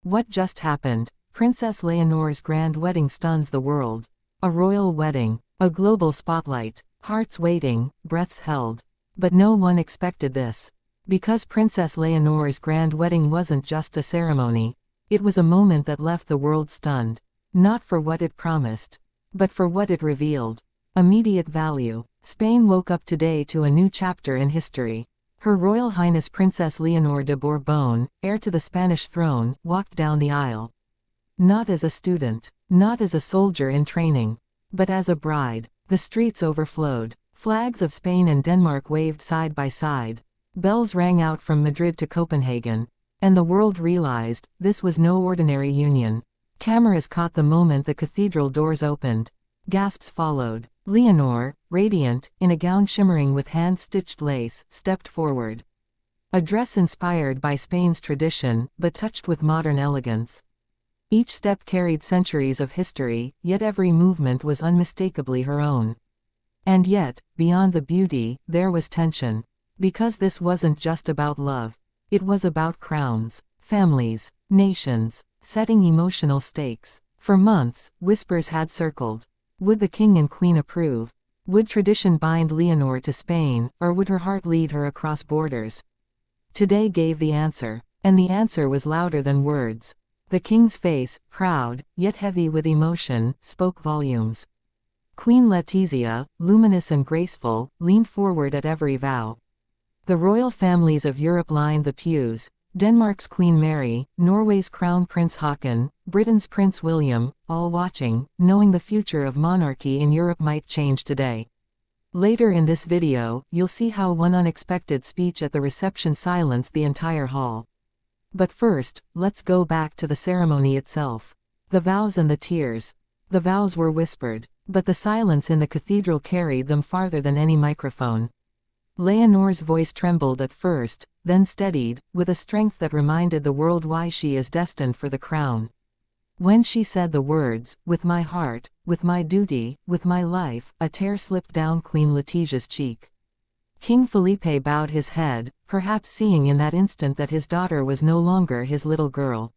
What just happened? Princess Leonor's grand wedding stuns the world. A royal wedding. A global spotlight. Hearts waiting, breaths held. But no one expected this. Because Princess Leonor's grand wedding wasn't just a ceremony. It was a moment that left the world stunned. Not for what it promised, but for what it revealed. Immediate value. Spain woke up today to a new chapter in history. Her Royal Highness Princess Leonor de Bourbon, heir to the Spanish throne, walked down the aisle. Not as a student, not as a soldier in training, but as a bride. The streets overflowed. Flags of Spain and Denmark waved side by side. Bells rang out from Madrid to Copenhagen. And the world realized, this was no ordinary union. Cameras caught the moment the cathedral doors opened. Gasps followed. Leonor, radiant, in a gown shimmering with hand-stitched lace, stepped forward. A dress inspired by Spain's tradition, but touched with modern elegance. Each step carried centuries of history, yet every movement was unmistakably her own. And yet, beyond the beauty, there was tension. Because this wasn't just about love. It was about crowns, families, nations, setting emotional stakes. For months, whispers had circled. Would the king and queen approve? Would tradition bind Leonor to Spain, or would her heart lead her across borders? Today gave the answer. And the answer was louder than words. The king's face, proud, yet heavy with emotion, spoke volumes. Queen Letizia, luminous and graceful, leaned forward at every vow. The royal families of Europe lined the pews. Denmark's Queen Mary, Norway's Crown Prince Haakon, Britain's Prince William, all watching, knowing the future of monarchy in Europe might change today. Later in this video, you'll see how one unexpected speech at the reception silenced the entire hall. But first, let's go back to the ceremony itself. The vows and the tears. The vows were whispered, but the silence in the cathedral carried them farther than any microphone. Leonor's voice trembled at first, then steadied, with a strength that reminded the world why she is destined for the crown. When she said the words, "With my heart, with my duty, with my life," a tear slipped down Queen Letizia's cheek. King Felipe bowed his head, perhaps seeing in that instant that his daughter was no longer his little girl.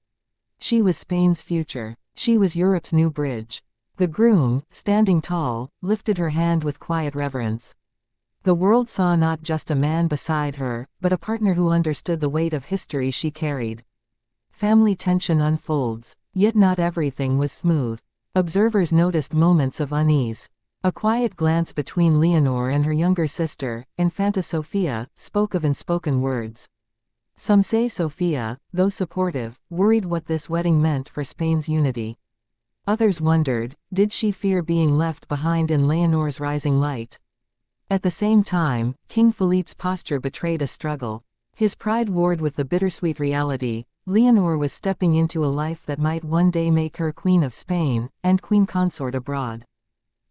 She was Spain's future. She was Europe's new bridge. The groom, standing tall, lifted her hand with quiet reverence. The world saw not just a man beside her, but a partner who understood the weight of history she carried. Family tension unfolds, yet not everything was smooth. Observers noticed moments of unease. A quiet glance between Leonor and her younger sister, Infanta Sofia, spoke of unspoken words. Some say Sofia, though supportive, worried what this wedding meant for Spain's unity. Others wondered, did she fear being left behind in Leonor's rising light? At the same time, King Philippe's posture betrayed a struggle. His pride warred with the bittersweet reality. Leonor was stepping into a life that might one day make her Queen of Spain, and Queen Consort abroad.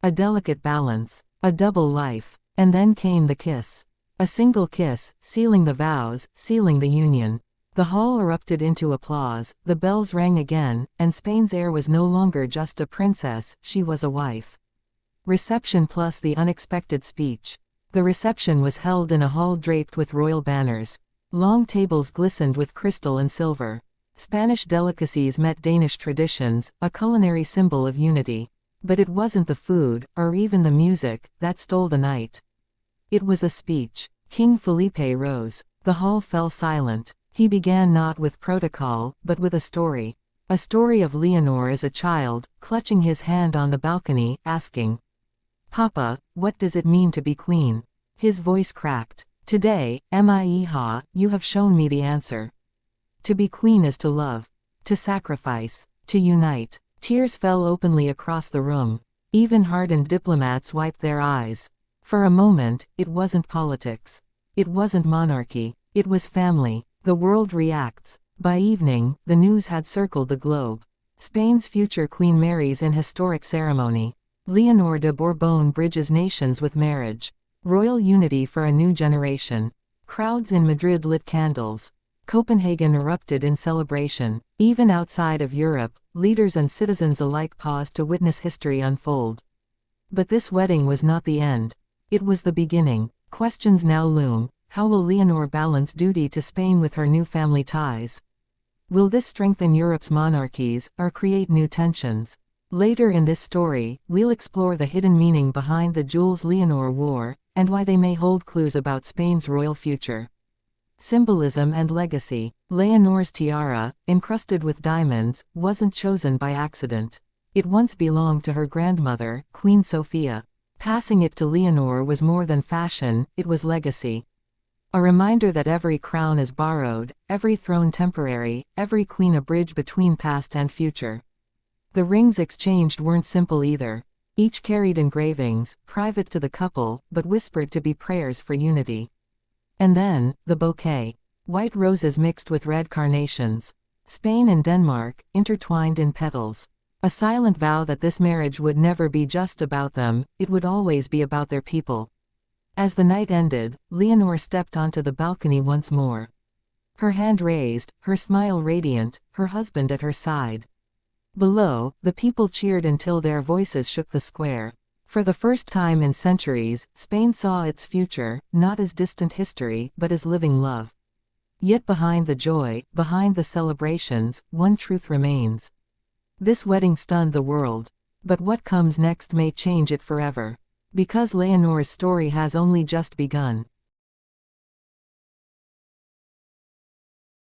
A delicate balance. A double life. And then came the kiss. A single kiss, sealing the vows, sealing the union. The hall erupted into applause, the bells rang again, and Spain's heir was no longer just a princess, she was a wife. Reception plus the unexpected speech. The reception was held in a hall draped with royal banners. Long tables glistened with crystal and silver. Spanish delicacies met Danish traditions, a culinary symbol of unity. But it wasn't the food, or even the music, that stole the night. It was a speech. King Felipe rose. The hall fell silent. He began not with protocol, but with a story. A story of Leonor as a child, clutching his hand on the balcony, asking, "Papa, what does it mean to be queen?" His voice cracked. "Today, Mieha, you have shown me the answer. To be queen is to love, to sacrifice, to unite." Tears fell openly across the room. Even hardened diplomats wiped their eyes. For a moment, it wasn't politics. It wasn't monarchy. It was family. The world reacts. By evening, the news had circled the globe. Spain's future Queen marries in historic ceremony. Leonor de Bourbon bridges nations with marriage. Royal unity for a new generation. Crowds in Madrid lit candles. Copenhagen erupted in celebration. Even outside of Europe, leaders and citizens alike paused to witness history unfold. But this wedding was not the end. It was the beginning. Questions now loom. How will Leonor balance duty to Spain with her new family ties? Will this strengthen Europe's monarchies, or create new tensions? Later in this story, we'll explore the hidden meaning behind the Jules-Leonor War, and why they may hold clues about Spain's royal future. Symbolism and legacy. Leonor's tiara, encrusted with diamonds, wasn't chosen by accident. It once belonged to her grandmother, Queen Sophia. Passing it to Leonor was more than fashion, it was legacy. A reminder that every crown is borrowed, every throne temporary, every queen a bridge between past and future. The rings exchanged weren't simple either. Each carried engravings, private to the couple, but whispered to be prayers for unity. And then, the bouquet. White roses mixed with red carnations. Spain and Denmark, intertwined in petals. A silent vow that this marriage would never be just about them, it would always be about their people. As the night ended, Leonor stepped onto the balcony once more. Her hand raised, her smile radiant, her husband at her side. Below, the people cheered until their voices shook the square. For the first time in centuries, Spain saw its future, not as distant history, but as living love. Yet behind the joy, behind the celebrations, one truth remains. This wedding stunned the world. But what comes next may change it forever. Because Leonor's story has only just begun.